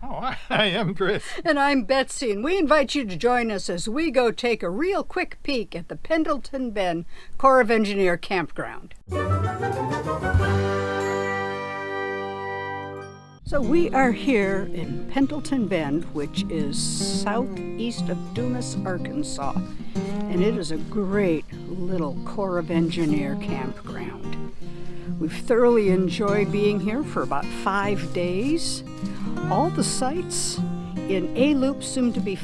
Oh, I am Chris. And I'm Betsy, and we invite you to join us as we go take a real quick peek at the Pendleton Bend Corps of Engineer Campground. So we are here in Pendleton Bend, which is southeast of Dumas, Arkansas. And it is a great little Corps of Engineer campground. We've thoroughly enjoyed being here for about 5 days. All the sites in A Loop seem to be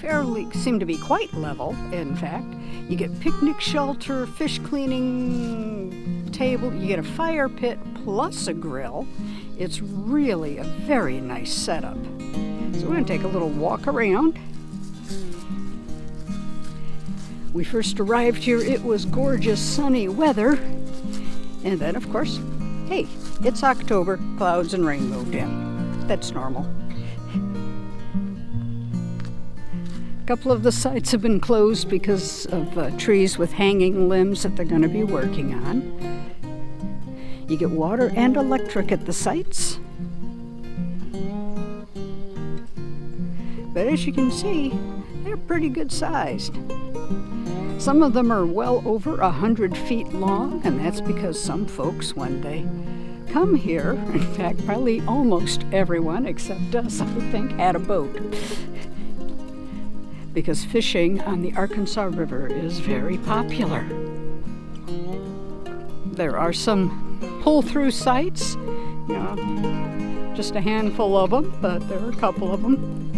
quite level. In fact, you get picnic shelter, fish cleaning table, you get a fire pit plus a grill. It's really a very nice setup. So we're going to take a little walk around. We first arrived here, it was gorgeous sunny weather. And then, of course, hey, it's October, clouds and rain moved in. That's normal. A couple of the sites have been closed because of trees with hanging limbs that they're going to be working on. You get water and electric at the sites. But as you can see, they're pretty good sized. Some of them are well over 100 feet long, and that's because some folks, when they come here, in fact, probably almost everyone except us, I think, had a boat. Because fishing on the Arkansas River is very popular. There are some pull-through sites, you know, just a handful of them, but there are a couple of them.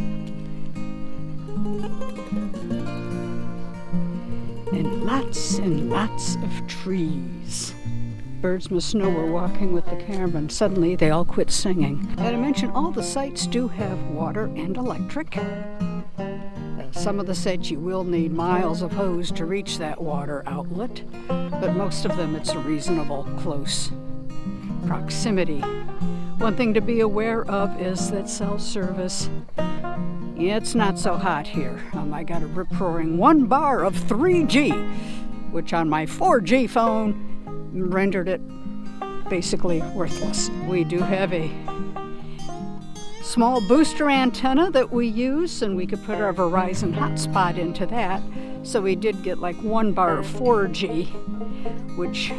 And lots of trees. Birds must know we're walking with the camera, and suddenly they all quit singing. And I mentioned all the sites do have water and electric. Some of the sites you will need miles of hose to reach that water outlet, but most of them it's a reasonable close proximity. One thing to be aware of is that cell service, it's not so hot here. I got a rip-roaring 1 bar of 3G, which on my 4G phone rendered it basically worthless. We do have a small booster antenna that we use, and we could put our Verizon hotspot into that. So we did get like 1 bar of 4G, which,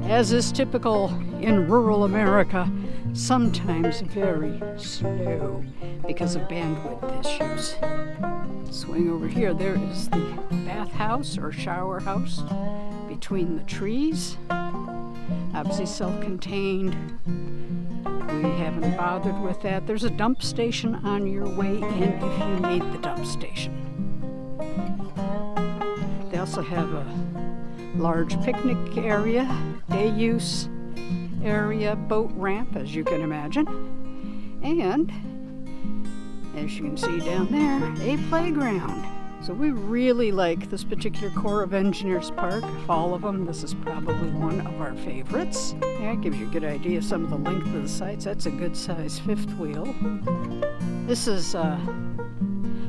as is typical in rural America, sometimes very slow because of bandwidth issues. Swing over here, there is the bathhouse or shower house between the trees. Obviously self-contained. We haven't bothered with that. There's a dump station on your way in if you need the dump station. They also have a large picnic area, day use area, boat ramp, as you can imagine. And, as you can see down there, a playground. So we really like this particular Corps of Engineers park. Of all of them, this is probably one of our favorites. Yeah, it gives you a good idea of some of the length of the sites. That's a good size fifth wheel. This is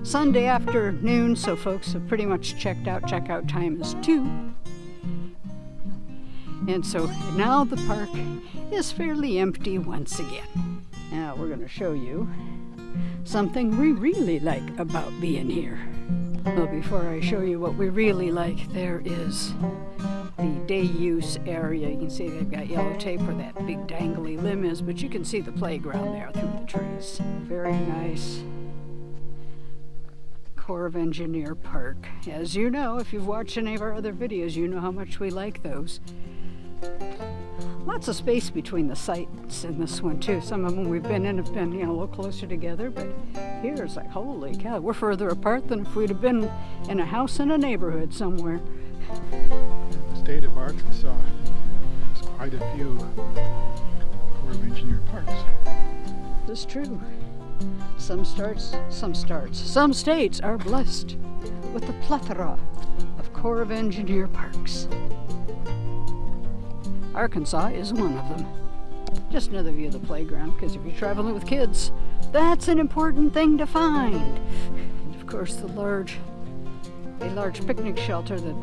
Sunday afternoon, so folks have pretty much checked out. Checkout time is 2. And so now the park is fairly empty once again. Now we're going to show you something we really like about being here. Well, before I show you what we really like, there is the day use area. You can see they've got yellow tape where that big dangly limb is, but you can see the playground there through the trees. Very nice Corps of Engineer park. As you know, if you've watched any of our other videos, you know how much we like those. Lots of space between the sites in this one too. Some of them we've been in have been, a little closer together, but here it's like, holy cow, we're further apart than if we'd have been in a house in a neighborhood somewhere. The state of Arkansas has quite a few Corps of Engineer parks. This is true. Some states are blessed with a plethora of Corps of Engineer parks. Arkansas is one of them. Just another view of the playground, because if you're traveling with kids, that's an important thing to find. And of course, a large picnic shelter that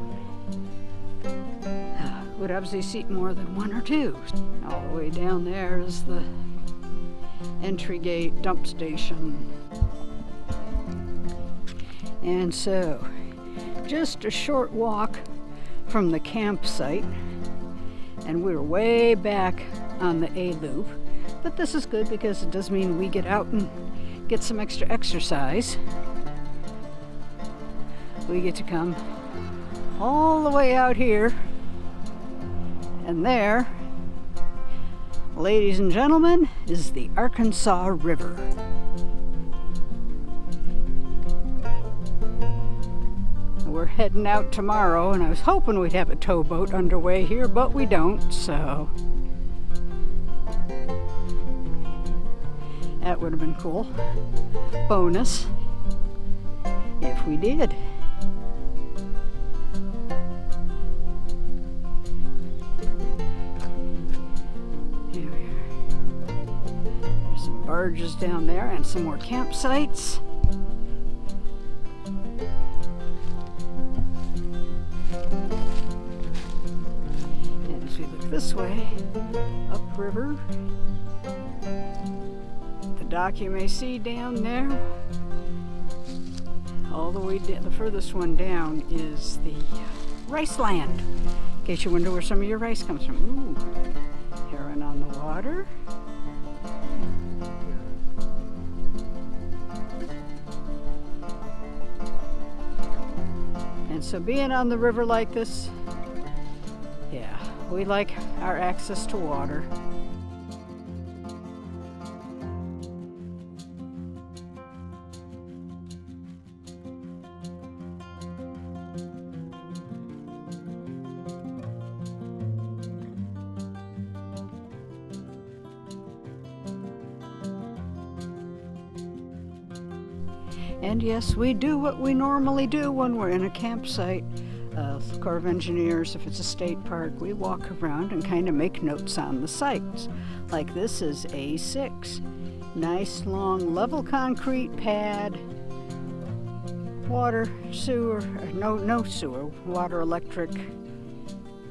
would obviously seat more than 1 or 2. All the way down there is the entry gate, dump station. And so, just a short walk from the campsite, and we're way back on the A loop. But this is good because it does mean we get out and get some extra exercise. We get to come all the way out here, and there, ladies and gentlemen, is the Arkansas River. We're heading out tomorrow, and I was hoping we'd have a towboat underway here, but we don't, so that would have been cool. Bonus if we did. Here we are. There's some barges down there and some more campsites. And as we look this way, upriver, the dock you may see down there, all the way down, the furthest one down is the rice land, in case you wonder where some of your rice comes from. Ooh, heron on the water. And so being on the river like this, yeah, we like our access to water. And yes, we do what we normally do when we're in a campsite. The Corps of Engineers, if it's a state park, we walk around and kind of make notes on the sites. Like this is A6. Nice long level concrete pad. Water, sewer, no sewer. Water, electric,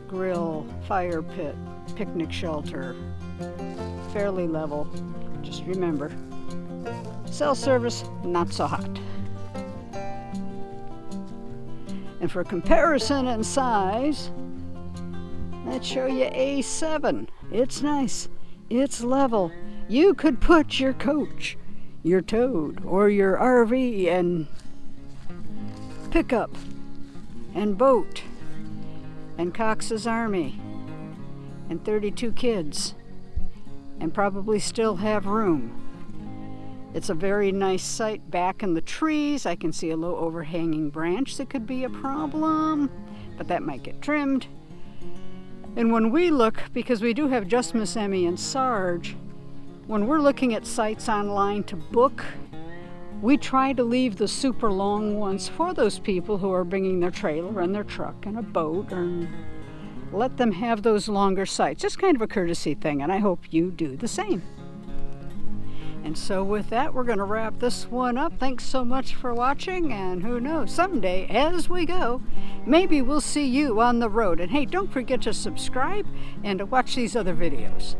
grill, fire pit, picnic shelter. Fairly level. Just remember, cell service, not so hot. And for comparison and size, let's show you A7. It's nice. It's level. You could put your coach, your Toad, or your RV and pickup and boat and Cox's Army and 32 kids and probably still have room. It's a very nice site back in the trees. I can see a low overhanging branch that could be a problem, but that might get trimmed. And when we look, because we do have Just Miss Emmy and Sarge, when we're looking at sites online to book, we try to leave the super long ones for those people who are bringing their trailer and their truck and a boat, and let them have those longer sites. Just kind of a courtesy thing, and I hope you do the same. And so with that, we're going to wrap this one up. Thanks so much for watching, and who knows, someday as we go, maybe we'll see you on the road. And hey, don't forget to subscribe and to watch these other videos.